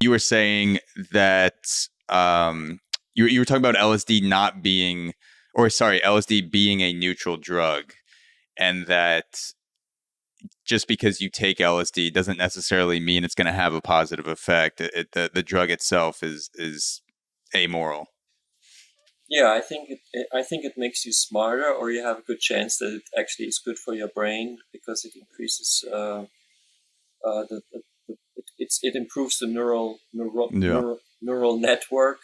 You were saying that you were talking about LSD being a neutral drug, and that just because you take LSD doesn't necessarily mean it's going to have a positive effect. The drug itself is amoral. Yeah, I think it makes you smarter, or you have a good chance that it actually is good for your brain because it increases it improves the neural network.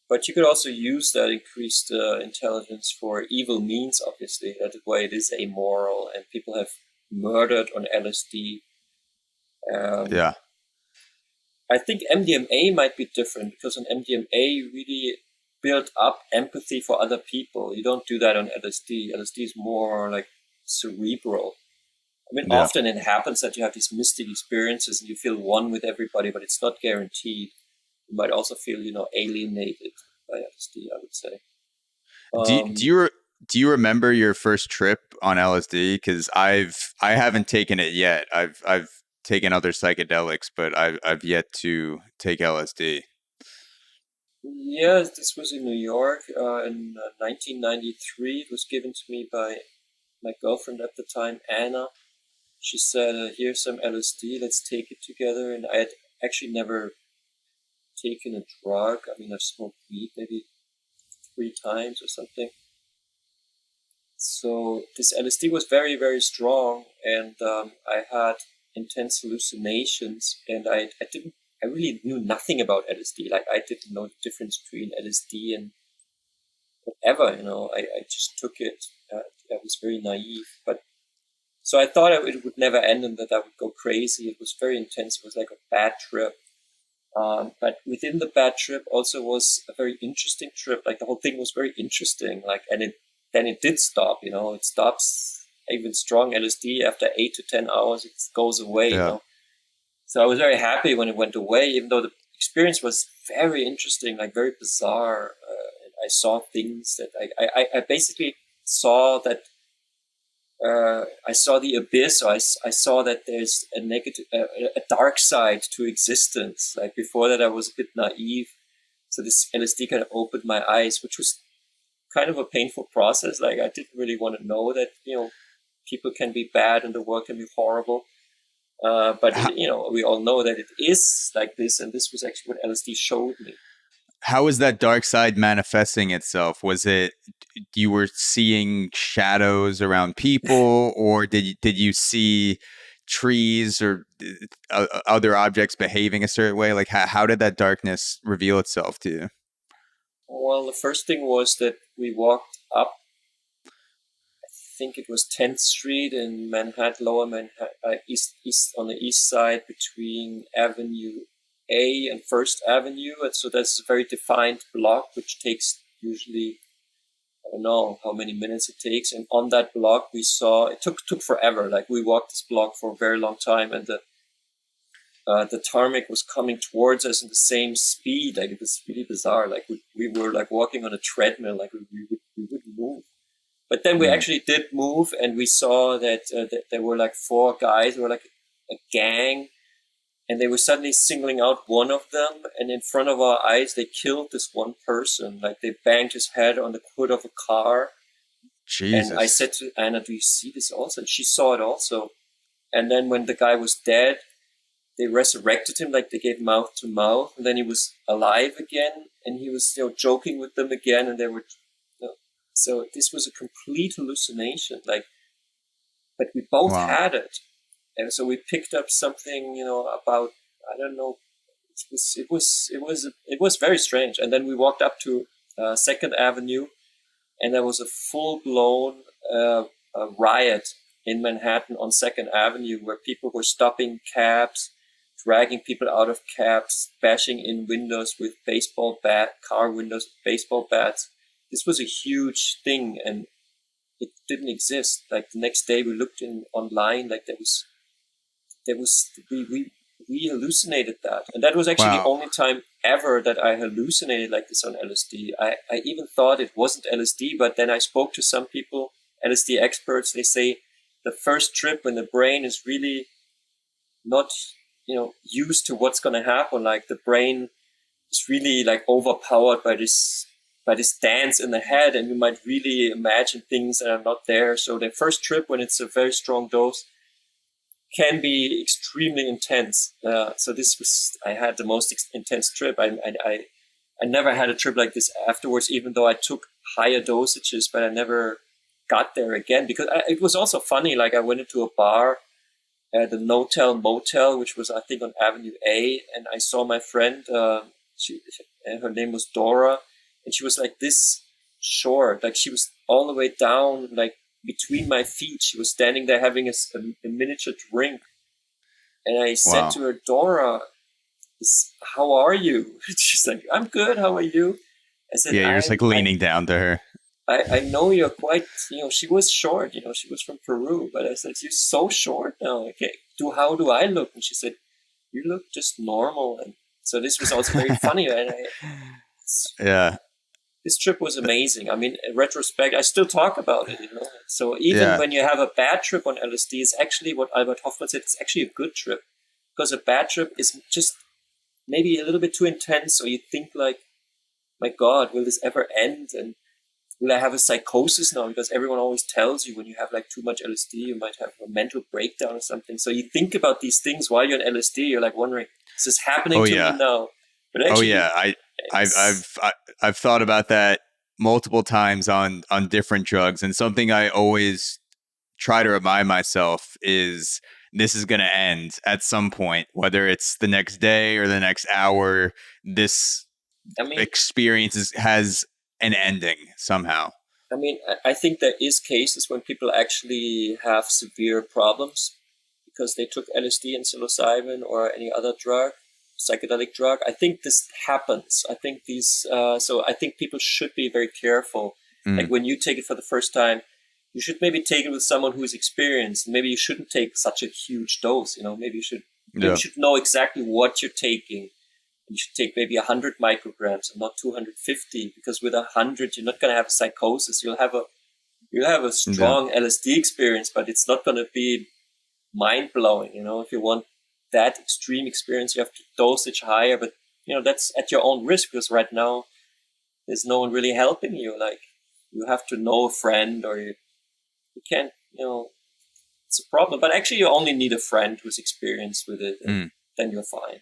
But you could also use that increased intelligence for evil means. Obviously, that way it is amoral, and people have murdered on LSD. Yeah. I think MDMA might be different because on MDMA you really build up empathy for other people. You don't do that on LSD. LSD is more like cerebral. I mean, often it happens that you have these mystic experiences and you feel one with everybody, but it's not guaranteed. You might also feel, alienated by LSD, I would say. Do you remember your first trip on LSD? Because I haven't taken it yet. I've taken other psychedelics, but I've yet to take LSD. Yes, this was in New York in 1993. It was given to me by my girlfriend at the time, Anna. She said, here's some LSD, let's take it together. And I had actually never taken a drug. I mean, I've smoked weed maybe 3 times or something. So this LSD was very, very strong, and I had intense hallucinations, and I really knew nothing about LSD. Like, I didn't know the difference between LSD and whatever, I just took it. I was very naive, but so I thought it would never end and that I would go crazy. It was very intense. It was like a bad trip. But within the bad trip also was a very interesting trip. Like, the whole thing was very interesting. Like, and then it did stop, it stops. Even strong LSD after 8 to 10 hours, it goes away, So I was very happy when it went away, even though the experience was very interesting, like very bizarre. I saw things that I basically saw that I saw the abyss. So I saw that there's a dark side to existence. Like, before that, I was a bit naive. So this LSD kind of opened my eyes, which was kind of a painful process. Like, I didn't really want to know that, people can be bad and the world can be horrible. But we all know that it is like this, and this was actually what LSD showed me. How was that dark side manifesting itself? Was it you were seeing shadows around people, or did you see trees or other objects behaving a certain way? Like, how did that darkness reveal itself to you? Well, the first thing was that we walked up, I think it was 10th Street in Manhattan, Lower Manhattan, east on the east side between Avenue A and First Avenue. And so that's a very defined block, which takes usually, I don't know how many minutes it takes. And on that block, we saw, it took forever. Like, we walked this block for a very long time, and the tarmac was coming towards us in the same speed. Like, it was really bizarre. Like, we were like walking on a treadmill. Like, we wouldn't move. But then we actually did move, and we saw that there were like 4 guys, who were like a gang, and they were suddenly singling out one of them, and in front of our eyes, they killed this one person. Like, they banged his head on the hood of a car. Jesus. And I said to Anna, do you see this also? And she saw it also. And then when the guy was dead, they resurrected him, like they gave mouth to mouth, and then he was alive again, and he was still joking with them again, and they were... So this was a complete hallucination, like, but we both had it. And so we picked up something, about, I don't know, it was very strange. And then we walked up to 2nd Avenue, and there was a full-blown riot in Manhattan on 2nd Avenue, where people were stopping cabs, dragging people out of cabs, bashing in windows with car windows with baseball bats. This was a huge thing, and it didn't exist. Like, the next day we looked online, like we hallucinated that. And that was actually the only time ever that I hallucinated like this on LSD. I even thought it wasn't LSD, but then I spoke to some people, LSD experts. They say the first trip when the brain is really not used to what's going to happen. Like the brain is really like overpowered by this dance in the head, and you might really imagine things that are not there. So the first trip, when it's a very strong dose, can be extremely intense. So I had the most intense trip. I never had a trip like this afterwards, even though I took higher dosages, but I never got there again because it was also funny. Like I went into a bar at the Notel Motel, which was I think on Avenue A, and I saw my friend. Her name was Dora, and she was like this short, like she was all the way down, like between my feet. She was standing there having a miniature drink, and I said to her, Dora, how are you? She's like, I'm good. How are you? I said, yeah, you're just like leaning down to her. I know you're quite, she was short, she was from Peru, but I said, you're so short now. Okay, how do I look? And she said, you look just normal. And so this was also very funny. And yeah. This trip was amazing. I mean, in retrospect, I still talk about it, So even when you have a bad trip on LSD, it's actually what Albert Hoffman said, it's actually a good trip. Because a bad trip is just maybe a little bit too intense. So you think like, my God, will this ever end? And will I have a psychosis now? Because everyone always tells you when you have like too much LSD, you might have a mental breakdown or something. So you think about these things while you're on LSD. You're like wondering, is this happening to me now? But actually, I've thought about that multiple times on different drugs, and something I always try to remind myself is this is going to end at some point, whether it's the next day or the next hour. This experience has an ending somehow. I mean, I think there is cases when people actually have severe problems because they took LSD and psilocybin or any other drug, psychedelic drug. I think this happens. I think so I think people should be very careful. Like when you take it for the first time, you should maybe take it with someone who's experienced. Maybe you shouldn't take such a huge dose. Maybe you should know exactly what you're taking. You should take maybe 100 micrograms and not 250, because with 100 you're not going to have a psychosis. You'll have a strong LSD experience, but it's not going to be mind blowing. If you want that extreme experience, you have to dosage higher. But that's at your own risk, because right now there's no one really helping you. Like you have to know a friend, or you can't. It's a problem. But actually, you only need a friend who's experienced with it, and then you're fine.